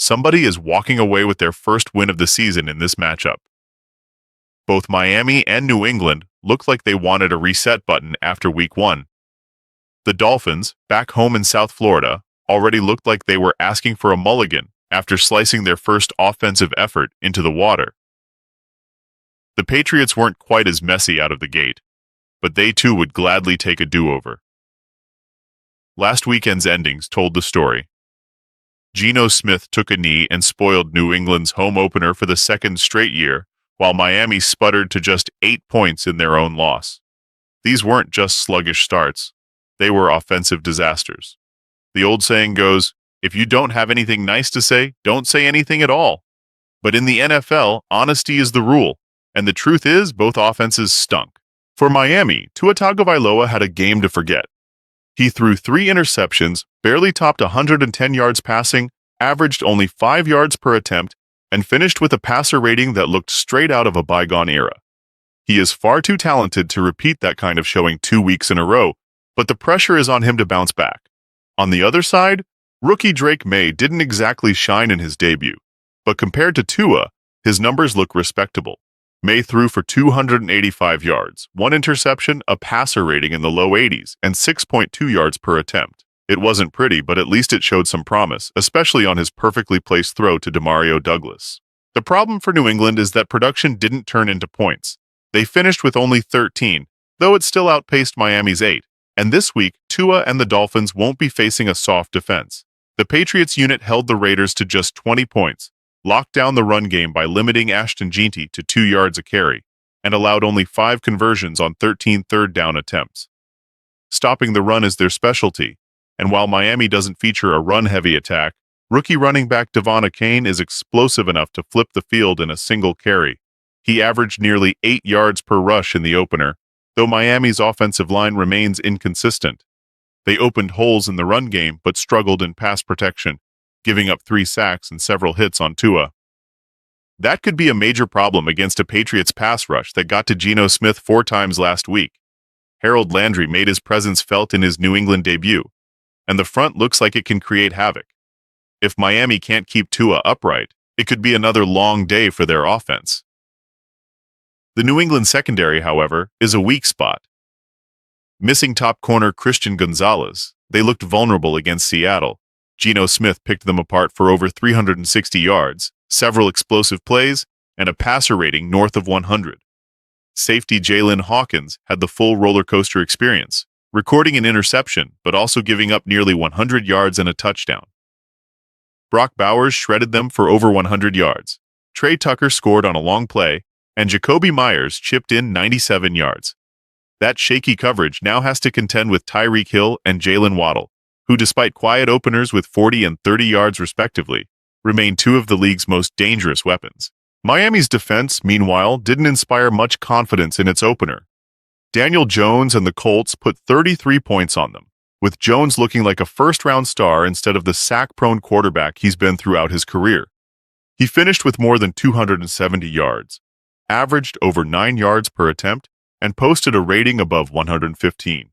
somebody is walking away with their first win of the season in this matchup. Both Miami and New England looked like they wanted a reset button after Week 1. The Dolphins, back home in South Florida, already looked like they were asking for a mulligan after slicing their first offensive effort into the water. The Patriots weren't quite as messy out of the gate, but they too would gladly take a do-over. Last weekend's endings told the story. Geno Smith took a knee and spoiled New England's home opener for the second straight year, while Miami sputtered to just 8 points in their own loss. These weren't just sluggish starts, they were offensive disasters. The old saying goes, if you don't have anything nice to say, don't say anything at all. But in the NFL, honesty is the rule, and the truth is both offenses stunk. For Miami, Tua Tagovailoa had a game to forget. He threw 3 interceptions, barely topped 110 yards passing, averaged only 5 yards per attempt, and finished with a passer rating that looked straight out of a bygone era. He is far too talented to repeat that kind of showing 2 weeks in a row, but the pressure is on him to bounce back. On the other side, rookie Drake Maye didn't exactly shine in his debut, but compared to Tua, his numbers look respectable. Maye threw for 285 yards, 1 interception, a passer rating in the low 80s, and 6.2 yards per attempt. It wasn't pretty, but at least it showed some promise, especially on his perfectly placed throw to Demario Douglas. The problem for New England is that production didn't turn into points. They finished with only 13, though it still outpaced Miami's 8. And this week, Tua and the Dolphins won't be facing a soft defense. The Patriots unit held the Raiders to just 20 points, locked down the run game by limiting Ashton Jeanty to 2 yards a carry, and allowed only 5 conversions on 13 third-down attempts. Stopping the run is their specialty, and while Miami doesn't feature a run-heavy attack, rookie running back Achane is explosive enough to flip the field in a single carry. He averaged nearly 8 yards per rush in the opener, though Miami's offensive line remains inconsistent. They opened holes in the run game but struggled in pass protection, giving up 3 sacks and several hits on Tua. That could be a major problem against a Patriots pass rush that got to Geno Smith 4 times last week. Harold Landry made his presence felt in his New England debut, and the front looks like it can create havoc. If Miami can't keep Tua upright, it could be another long day for their offense. The New England secondary, however, is a weak spot. Missing top corner Christian Gonzalez, they looked vulnerable against Seattle. Geno Smith picked them apart for over 360 yards, several explosive plays, and a passer rating north of 100. Safety Jaylen Hawkins had the full roller coaster experience, recording an interception but also giving up nearly 100 yards and a touchdown. Brock Bowers shredded them for over 100 yards. Trey Tucker scored on a long play, and Jacoby Myers chipped in 97 yards. That shaky coverage now has to contend with Tyreek Hill and Jaylen Waddle, who despite quiet openers with 40 and 30 yards respectively, remain 2 of the league's most dangerous weapons. Miami's defense, meanwhile, didn't inspire much confidence in its opener. Daniel Jones and the Colts put 33 points on them, with Jones looking like a first-round star instead of the sack-prone quarterback he's been throughout his career. He finished with more than 270 yards, averaged over 9 yards per attempt, and posted a rating above 115.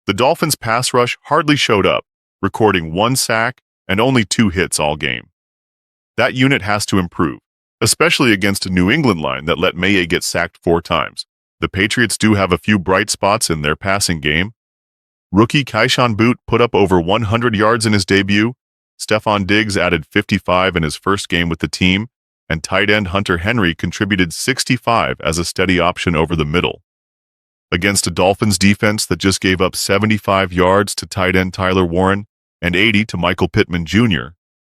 The Dolphins' pass rush hardly showed up, recording 1 sack and only 2 hits all game. That unit has to improve, especially against a New England line that let Maye get sacked 4 times. The Patriots do have a few bright spots in their passing game. Rookie Keyshawn Boot put up over 100 yards in his debut, Stefon Diggs added 55 in his first game with the team, and tight end Hunter Henry contributed 65 as a steady option over the middle. Against a Dolphins defense that just gave up 75 yards to tight end Tyler Warren and 80 to Michael Pittman Jr.,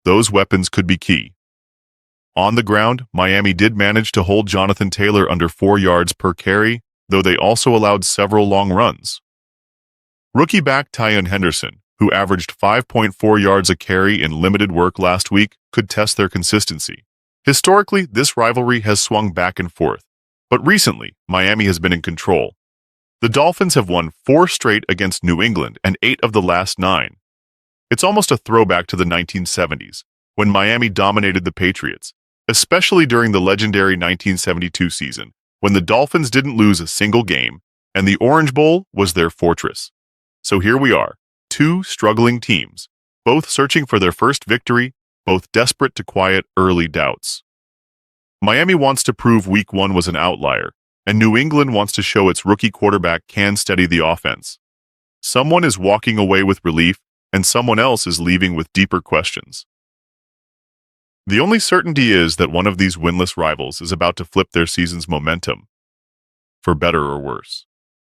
those weapons could be key. On the ground, Miami did manage to hold Jonathan Taylor under 4 yards per carry, though they also allowed several long runs. Rookie back Tyyon Henderson, who averaged 5.4 yards a carry in limited work last week, could test their consistency. Historically, this rivalry has swung back and forth, but recently, Miami has been in control. The Dolphins have won 4 straight against New England and 8 of the last 9. It's almost a throwback to the 1970s, when Miami dominated the Patriots, especially during the legendary 1972 season, when the Dolphins didn't lose a single game, and the Orange Bowl was their fortress. So here we are, 2 struggling teams, both searching for their first victory, both desperate to quiet early doubts. Miami wants to prove Week 1 was an outlier, and New England wants to show its rookie quarterback can steady the offense. Someone is walking away with relief, and someone else is leaving with deeper questions. The only certainty is that one of these winless rivals is about to flip their season's momentum, for better or worse.